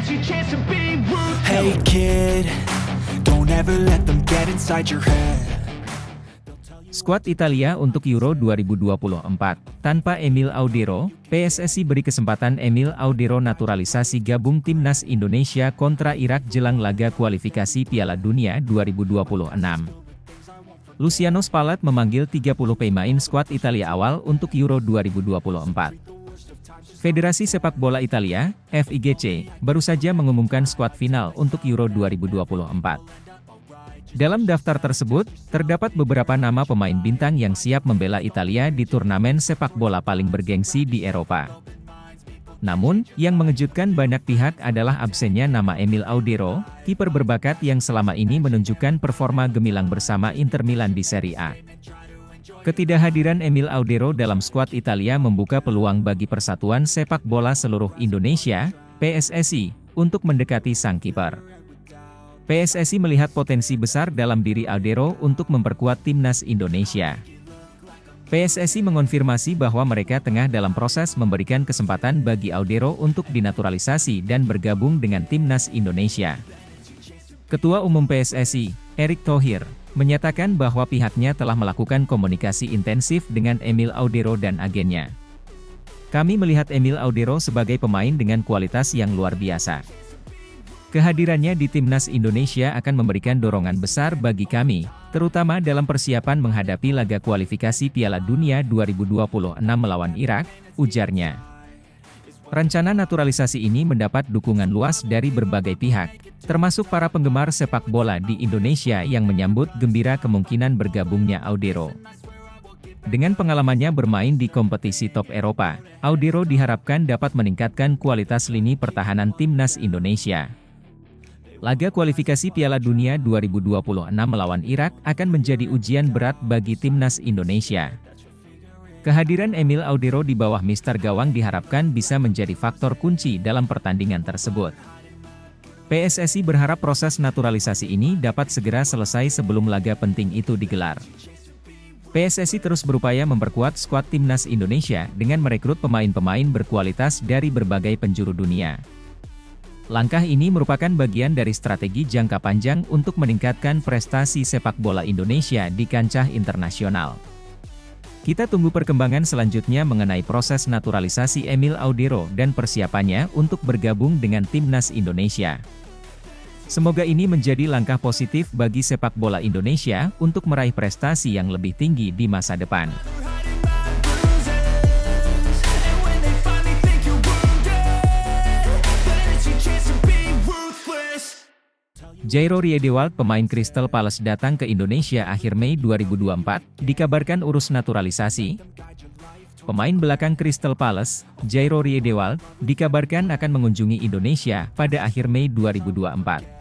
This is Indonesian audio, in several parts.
Hey kid, don't ever let them get inside your head. Skuad Italia untuk Euro 2024. Tanpa Emil Audero, PSSI beri kesempatan Emil Audero naturalisasi gabung timnas Indonesia kontra Irak jelang laga kualifikasi Piala Dunia 2026. Luciano Spalletti memanggil 30 pemain skuad Italia awal untuk Euro 2024. Federasi Sepak Bola Italia, FIGC, baru saja mengumumkan skuad final untuk Euro 2024. Dalam daftar tersebut, terdapat beberapa nama pemain bintang yang siap membela Italia di turnamen sepak bola paling bergengsi di Eropa. Namun, yang mengejutkan banyak pihak adalah absennya nama Emil Audero, kiper berbakat yang selama ini menunjukkan performa gemilang bersama Inter Milan di Serie A. Ketidakhadiran Emil Audero dalam skuad Italia membuka peluang bagi Persatuan Sepak Bola Seluruh Indonesia, PSSI, untuk mendekati sang kiper. PSSI melihat potensi besar dalam diri Audero untuk memperkuat timnas Indonesia. PSSI mengonfirmasi bahwa mereka tengah dalam proses memberikan kesempatan bagi Audero untuk dinaturalisasi dan bergabung dengan timnas Indonesia. Ketua Umum PSSI, Erick Thohir, menyatakan bahwa pihaknya telah melakukan komunikasi intensif dengan Emil Audero dan agennya. Kami melihat Emil Audero sebagai pemain dengan kualitas yang luar biasa. Kehadirannya di timnas Indonesia akan memberikan dorongan besar bagi kami, terutama dalam persiapan menghadapi laga kualifikasi Piala Dunia 2026 melawan Irak, ujarnya. Rencana naturalisasi ini mendapat dukungan luas dari berbagai pihak, termasuk para penggemar sepak bola di Indonesia yang menyambut gembira kemungkinan bergabungnya Audero. Dengan pengalamannya bermain di kompetisi top Eropa, Audero diharapkan dapat meningkatkan kualitas lini pertahanan timnas Indonesia. Laga kualifikasi Piala Dunia 2026 melawan Irak akan menjadi ujian berat bagi timnas Indonesia. Kehadiran Emil Audero di bawah mister gawang diharapkan bisa menjadi faktor kunci dalam pertandingan tersebut. PSSI berharap proses naturalisasi ini dapat segera selesai sebelum laga penting itu digelar. PSSI terus berupaya memperkuat skuad timnas Indonesia dengan merekrut pemain-pemain berkualitas dari berbagai penjuru dunia. Langkah ini merupakan bagian dari strategi jangka panjang untuk meningkatkan prestasi sepak bola Indonesia di kancah internasional. Kita tunggu perkembangan selanjutnya mengenai proses naturalisasi Emil Audero dan persiapannya untuk bergabung dengan timnas Indonesia. Semoga ini menjadi langkah positif bagi sepak bola Indonesia untuk meraih prestasi yang lebih tinggi di masa depan. Jairo Riedewald, pemain Crystal Palace datang ke Indonesia akhir Mei 2024, dikabarkan urus naturalisasi. Pemain belakang Crystal Palace, Jairo Riedewald, dikabarkan akan mengunjungi Indonesia pada akhir Mei 2024.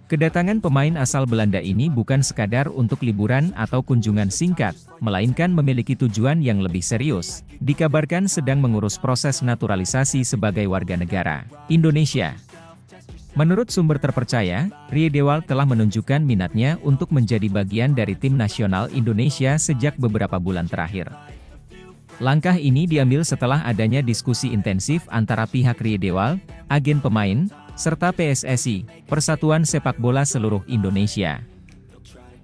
Kedatangan pemain asal Belanda ini bukan sekadar untuk liburan atau kunjungan singkat, melainkan memiliki tujuan yang lebih serius. Dikabarkan sedang mengurus proses naturalisasi sebagai warga negara Indonesia. Menurut sumber terpercaya, Riedewald telah menunjukkan minatnya untuk menjadi bagian dari tim nasional Indonesia sejak beberapa bulan terakhir. Langkah ini diambil setelah adanya diskusi intensif antara pihak Riedewald, agen pemain, serta PSSI, Persatuan Sepak Bola Seluruh Indonesia.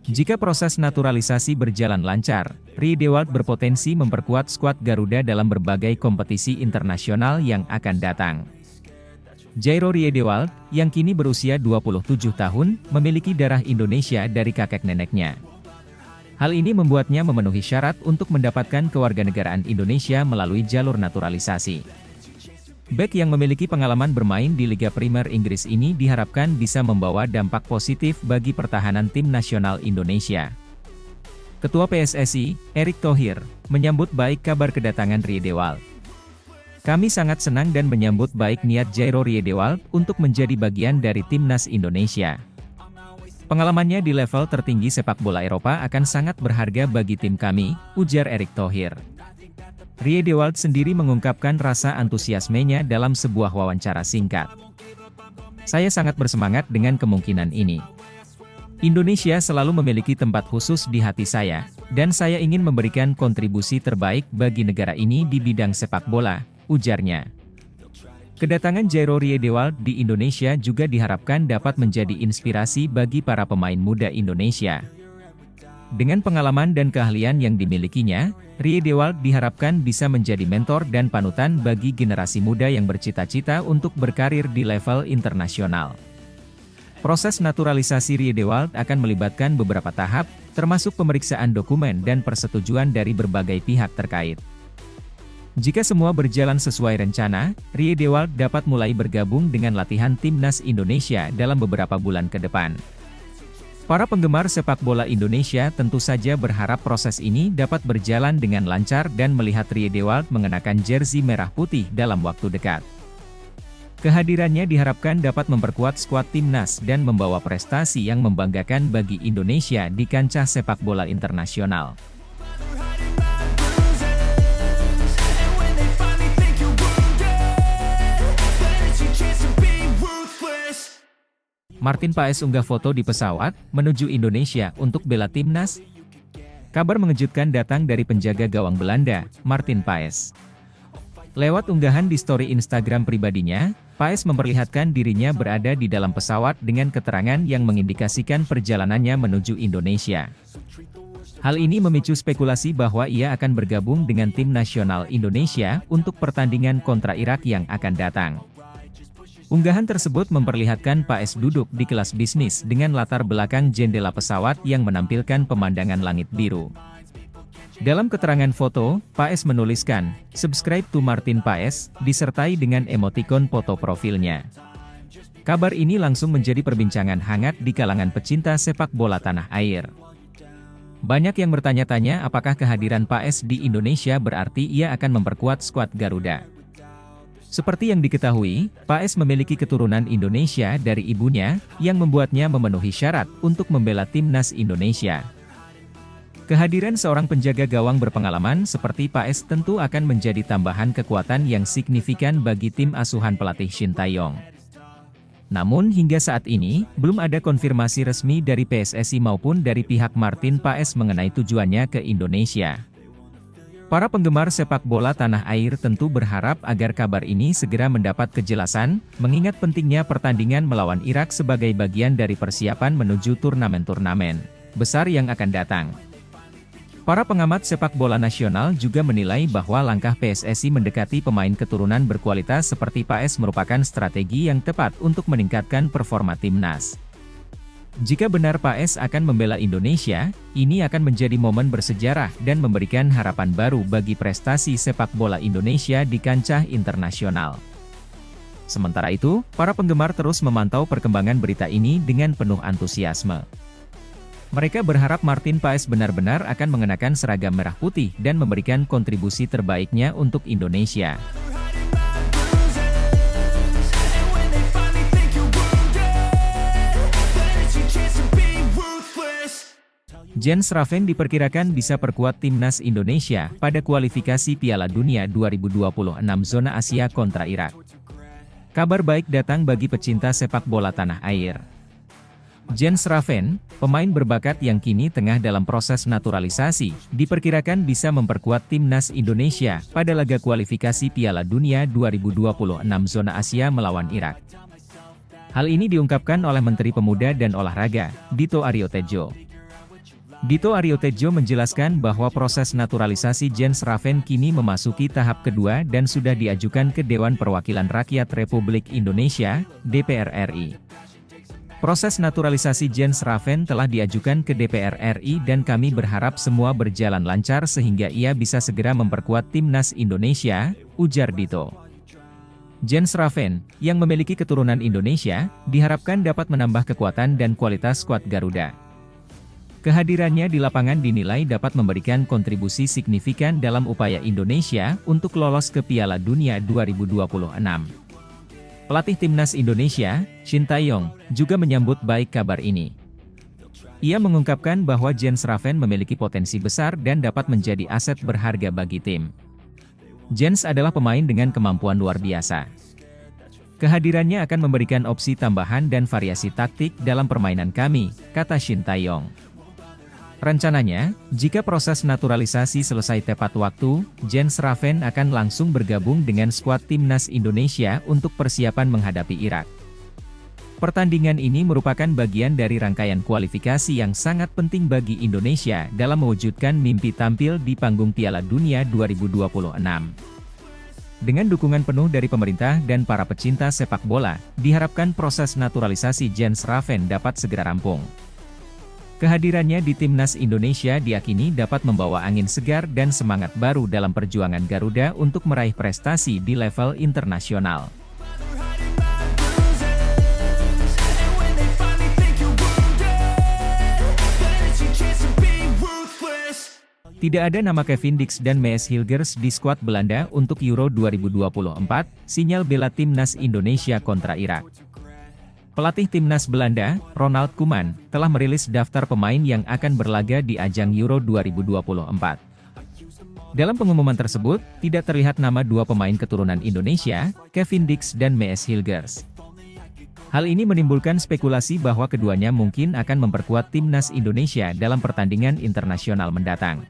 Jika proses naturalisasi berjalan lancar, Riedewald berpotensi memperkuat skuad Garuda dalam berbagai kompetisi internasional yang akan datang. Jairo Riedewald, yang kini berusia 27 tahun, memiliki darah Indonesia dari kakek neneknya. Hal ini membuatnya memenuhi syarat untuk mendapatkan kewarganegaraan Indonesia melalui jalur naturalisasi. Bek yang memiliki pengalaman bermain di Liga Primer Inggris ini diharapkan bisa membawa dampak positif bagi pertahanan tim nasional Indonesia. Ketua PSSI, Erick Thohir, menyambut baik kabar kedatangan Riedewald. Kami sangat senang dan menyambut baik niat Jairo Riedewald untuk menjadi bagian dari timnas Indonesia. Pengalamannya di level tertinggi sepak bola Eropa akan sangat berharga bagi tim kami, ujar Erick Thohir. Riedewald sendiri mengungkapkan rasa antusiasmenya dalam sebuah wawancara singkat. Saya sangat bersemangat dengan kemungkinan ini. Indonesia selalu memiliki tempat khusus di hati saya, dan saya ingin memberikan kontribusi terbaik bagi negara ini di bidang sepak bola, ujarnya. Kedatangan Jairo Riedewald di Indonesia juga diharapkan dapat menjadi inspirasi bagi para pemain muda Indonesia. Dengan pengalaman dan keahlian yang dimilikinya, Riedewald diharapkan bisa menjadi mentor dan panutan bagi generasi muda yang bercita-cita untuk berkarir di level internasional. Proses naturalisasi Riedewald akan melibatkan beberapa tahap, termasuk pemeriksaan dokumen dan persetujuan dari berbagai pihak terkait. Jika semua berjalan sesuai rencana, Riedewald dapat mulai bergabung dengan latihan timnas Indonesia dalam beberapa bulan ke depan. Para penggemar sepak bola Indonesia tentu saja berharap proses ini dapat berjalan dengan lancar dan melihat Riedewald mengenakan jersey merah putih dalam waktu dekat. Kehadirannya diharapkan dapat memperkuat skuad timnas dan membawa prestasi yang membanggakan bagi Indonesia di kancah sepak bola internasional. Martin Paes unggah foto di pesawat menuju Indonesia untuk bela timnas. Kabar mengejutkan datang dari penjaga gawang Belanda, Martin Paes. Lewat unggahan di story Instagram pribadinya, Paes memperlihatkan dirinya berada di dalam pesawat dengan keterangan yang mengindikasikan perjalanannya menuju Indonesia. Hal ini memicu spekulasi bahwa ia akan bergabung dengan tim nasional Indonesia untuk pertandingan kontra Irak yang akan datang. Unggahan tersebut memperlihatkan Paes duduk di kelas bisnis dengan latar belakang jendela pesawat yang menampilkan pemandangan langit biru. Dalam keterangan foto, Paes menuliskan, "Subscribe to Martin Paes," disertai dengan emotikon foto profilnya. Kabar ini langsung menjadi perbincangan hangat di kalangan pecinta sepak bola tanah air. Banyak yang bertanya-tanya apakah kehadiran Paes di Indonesia berarti ia akan memperkuat skuad Garuda. Seperti yang diketahui, Paes memiliki keturunan Indonesia dari ibunya, yang membuatnya memenuhi syarat untuk membela timnas Indonesia. Kehadiran seorang penjaga gawang berpengalaman seperti Paes tentu akan menjadi tambahan kekuatan yang signifikan bagi tim asuhan pelatih Shin Tae-yong. Namun hingga saat ini, belum ada konfirmasi resmi dari PSSI maupun dari pihak Martin Paes mengenai tujuannya ke Indonesia. Para penggemar sepak bola tanah air tentu berharap agar kabar ini segera mendapat kejelasan, mengingat pentingnya pertandingan melawan Irak sebagai bagian dari persiapan menuju turnamen-turnamen besar yang akan datang. Para pengamat sepak bola nasional juga menilai bahwa langkah PSSI mendekati pemain keturunan berkualitas seperti Paes merupakan strategi yang tepat untuk meningkatkan performa timnas. Jika benar Paes akan membela Indonesia, ini akan menjadi momen bersejarah dan memberikan harapan baru bagi prestasi sepak bola Indonesia di kancah internasional. Sementara itu, para penggemar terus memantau perkembangan berita ini dengan penuh antusiasme. Mereka berharap Martin Paes benar-benar akan mengenakan seragam merah putih dan memberikan kontribusi terbaiknya untuk Indonesia. Jens Schraven diperkirakan bisa perkuat timnas Indonesia pada kualifikasi Piala Dunia 2026 zona Asia kontra Irak. Kabar baik datang bagi pecinta sepak bola tanah air. Jens Schraven, pemain berbakat yang kini tengah dalam proses naturalisasi, diperkirakan bisa memperkuat timnas Indonesia pada laga kualifikasi Piala Dunia 2026 zona Asia melawan Irak. Hal ini diungkapkan oleh Menteri Pemuda dan Olahraga, Dito Aryo Tejo. Dito Aryo Tejo menjelaskan bahwa proses naturalisasi Jens Schraven kini memasuki tahap kedua dan sudah diajukan ke Dewan Perwakilan Rakyat Republik Indonesia, DPR RI. Proses naturalisasi Jens Schraven telah diajukan ke DPR RI dan kami berharap semua berjalan lancar sehingga ia bisa segera memperkuat timnas Indonesia, ujar Dito. Jens Schraven, yang memiliki keturunan Indonesia, diharapkan dapat menambah kekuatan dan kualitas skuad Garuda. Kehadirannya di lapangan dinilai dapat memberikan kontribusi signifikan dalam upaya Indonesia untuk lolos ke Piala Dunia 2026. Pelatih timnas Indonesia, Shin Tae-yong, juga menyambut baik kabar ini. Ia mengungkapkan bahwa Jens Schraven memiliki potensi besar dan dapat menjadi aset berharga bagi tim. Jens adalah pemain dengan kemampuan luar biasa. Kehadirannya akan memberikan opsi tambahan dan variasi taktik dalam permainan kami, kata Shin Tae-yong. Rencananya, jika proses naturalisasi selesai tepat waktu, Jens Raven akan langsung bergabung dengan skuad timnas Indonesia untuk persiapan menghadapi Irak. Pertandingan ini merupakan bagian dari rangkaian kualifikasi yang sangat penting bagi Indonesia dalam mewujudkan mimpi tampil di panggung Piala Dunia 2026. Dengan dukungan penuh dari pemerintah dan para pecinta sepak bola, diharapkan proses naturalisasi Jens Raven dapat segera rampung. Kehadirannya di timnas Indonesia diyakini dapat membawa angin segar dan semangat baru dalam perjuangan Garuda untuk meraih prestasi di level internasional. Tidak ada nama Kevin Dix dan Mees Hilgers di skuad Belanda untuk Euro 2024, sinyal bela timnas Indonesia kontra Irak. Pelatih timnas Belanda, Ronald Koeman, telah merilis daftar pemain yang akan berlaga di ajang Euro 2024. Dalam pengumuman tersebut, tidak terlihat nama dua pemain keturunan Indonesia, Kevin Dix dan Mees Hilgers. Hal ini menimbulkan spekulasi bahwa keduanya mungkin akan memperkuat timnas Indonesia dalam pertandingan internasional mendatang.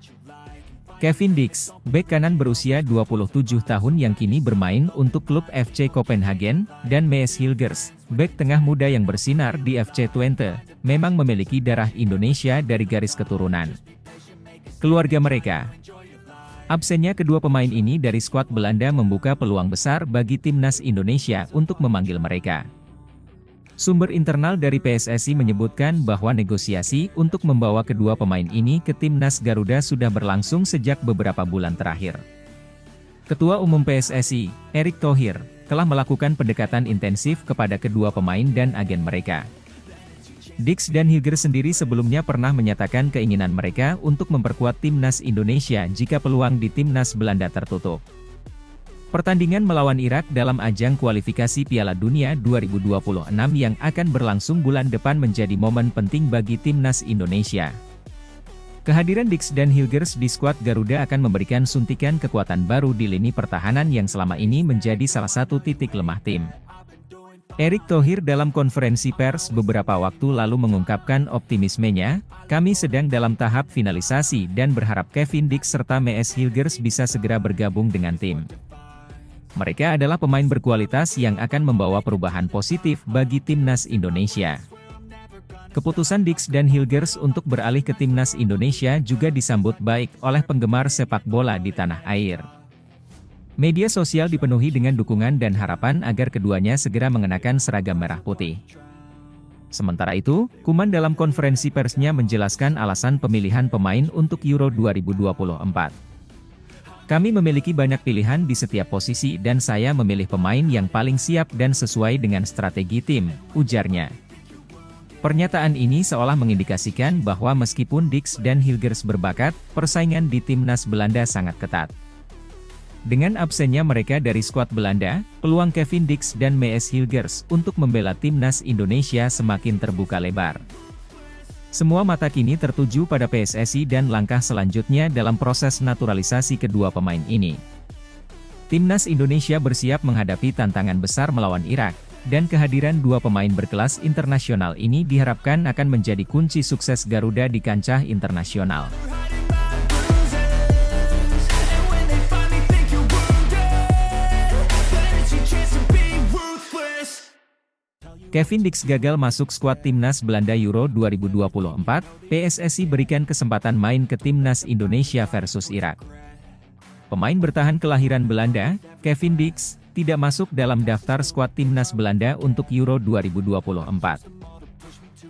Kevin Dix, bek kanan berusia 27 tahun yang kini bermain untuk klub FC Copenhagen, dan Mees Hilgers, bek tengah muda yang bersinar di FC Twente, memang memiliki darah Indonesia dari garis keturunan keluarga mereka. Absennya kedua pemain ini dari skuad Belanda membuka peluang besar bagi timnas Indonesia untuk memanggil mereka. Sumber internal dari PSSI menyebutkan bahwa negosiasi untuk membawa kedua pemain ini ke timnas Garuda sudah berlangsung sejak beberapa bulan terakhir. Ketua Umum PSSI, Erick Thohir, telah melakukan pendekatan intensif kepada kedua pemain dan agen mereka. Dix dan Hilgers sendiri sebelumnya pernah menyatakan keinginan mereka untuk memperkuat timnas Indonesia jika peluang di timnas Belanda tertutup. Pertandingan melawan Irak dalam ajang kualifikasi Piala Dunia 2026 yang akan berlangsung bulan depan menjadi momen penting bagi timnas Indonesia. Kehadiran Dix dan Hilgers di skuad Garuda akan memberikan suntikan kekuatan baru di lini pertahanan yang selama ini menjadi salah satu titik lemah tim. Erick Thohir dalam konferensi pers beberapa waktu lalu mengungkapkan optimismenya, "Kami sedang dalam tahap finalisasi dan berharap Kevin Dix serta Mees Hilgers bisa segera bergabung dengan tim. Mereka adalah pemain berkualitas yang akan membawa perubahan positif bagi timnas Indonesia." Keputusan Dix dan Hilgers untuk beralih ke timnas Indonesia juga disambut baik oleh penggemar sepak bola di tanah air. Media sosial dipenuhi dengan dukungan dan harapan agar keduanya segera mengenakan seragam merah putih. Sementara itu, Koeman dalam konferensi persnya menjelaskan alasan pemilihan pemain untuk Euro 2024. "Kami memiliki banyak pilihan di setiap posisi dan saya memilih pemain yang paling siap dan sesuai dengan strategi tim," ujarnya. Pernyataan ini seolah mengindikasikan bahwa meskipun Dix dan Hilgers berbakat, persaingan di timnas Belanda sangat ketat. Dengan absennya mereka dari skuad Belanda, peluang Kevin Dix dan Mees Hilgers untuk membela timnas Indonesia semakin terbuka lebar. Semua mata kini tertuju pada PSSI dan langkah selanjutnya dalam proses naturalisasi kedua pemain ini. Timnas Indonesia bersiap menghadapi tantangan besar melawan Irak, dan kehadiran dua pemain berkelas internasional ini diharapkan akan menjadi kunci sukses Garuda di kancah internasional. Kevin Dix gagal masuk skuad timnas Belanda Euro 2024, PSSI berikan kesempatan main ke timnas Indonesia versus Irak. Pemain bertahan kelahiran Belanda, Kevin Dix, tidak masuk dalam daftar skuad timnas Belanda untuk Euro 2024.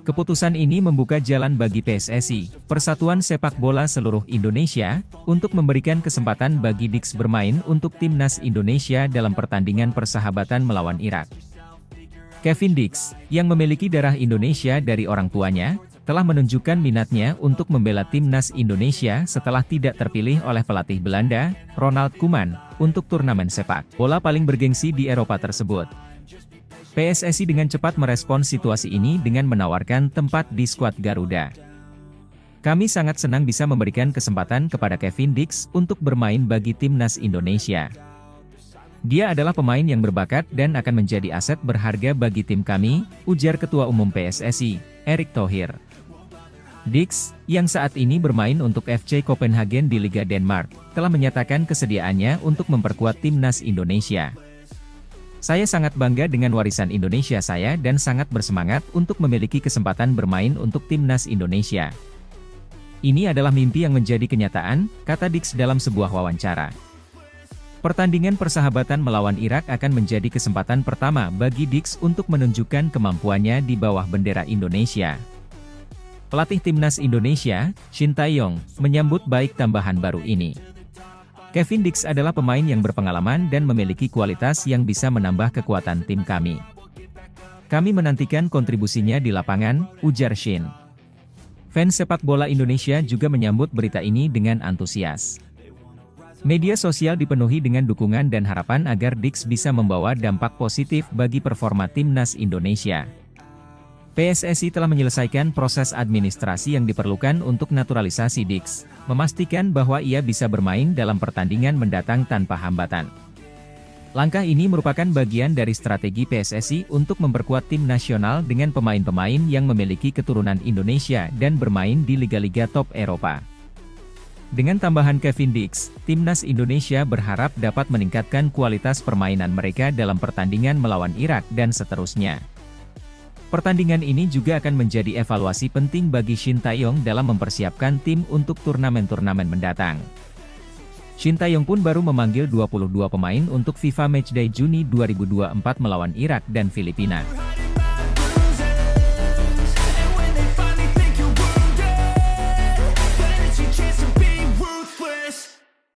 Keputusan ini membuka jalan bagi PSSI, Persatuan Sepak Bola Seluruh Indonesia, untuk memberikan kesempatan bagi Dix bermain untuk timnas Indonesia dalam pertandingan persahabatan melawan Irak. Kevin Dix, yang memiliki darah Indonesia dari orang tuanya, telah menunjukkan minatnya untuk membela timnas Indonesia setelah tidak terpilih oleh pelatih Belanda, Ronald Koeman, untuk turnamen sepak bola paling bergengsi di Eropa tersebut. PSSI dengan cepat merespons situasi ini dengan menawarkan tempat di skuad Garuda. "Kami sangat senang bisa memberikan kesempatan kepada Kevin Dix untuk bermain bagi timnas Indonesia. Dia adalah pemain yang berbakat dan akan menjadi aset berharga bagi tim kami," ujar Ketua Umum PSSI, Erick Thohir. Dix, yang saat ini bermain untuk FC Copenhagen di Liga Denmark, telah menyatakan kesediaannya untuk memperkuat timnas Indonesia. Saya sangat bangga dengan warisan Indonesia saya dan sangat bersemangat untuk memiliki kesempatan bermain untuk timnas Indonesia. Ini adalah mimpi yang menjadi kenyataan, kata Dix dalam sebuah wawancara. Pertandingan persahabatan melawan Irak akan menjadi kesempatan pertama bagi Dix untuk menunjukkan kemampuannya di bawah bendera Indonesia. Pelatih timnas Indonesia, Shin Tae-yong, menyambut baik tambahan baru ini. Kevin Dix adalah pemain yang berpengalaman dan memiliki kualitas yang bisa menambah kekuatan tim kami. Kami menantikan kontribusinya di lapangan, ujar Shin. Fans sepak bola Indonesia juga menyambut berita ini dengan antusias. Media sosial dipenuhi dengan dukungan dan harapan agar Dix bisa membawa dampak positif bagi performa timnas Indonesia. PSSI telah menyelesaikan proses administrasi yang diperlukan untuk naturalisasi Dix, memastikan bahwa ia bisa bermain dalam pertandingan mendatang tanpa hambatan. Langkah ini merupakan bagian dari strategi PSSI untuk memperkuat tim nasional dengan pemain-pemain yang memiliki keturunan Indonesia dan bermain di liga-liga top Eropa. Dengan tambahan Kevin Dix, timnas Indonesia berharap dapat meningkatkan kualitas permainan mereka dalam pertandingan melawan Irak dan seterusnya. Pertandingan ini juga akan menjadi evaluasi penting bagi Shin Tae-yong dalam mempersiapkan tim untuk turnamen-turnamen mendatang. Shin Tae-yong pun baru memanggil 22 pemain untuk FIFA Matchday Juni 2024 melawan Irak dan Filipina.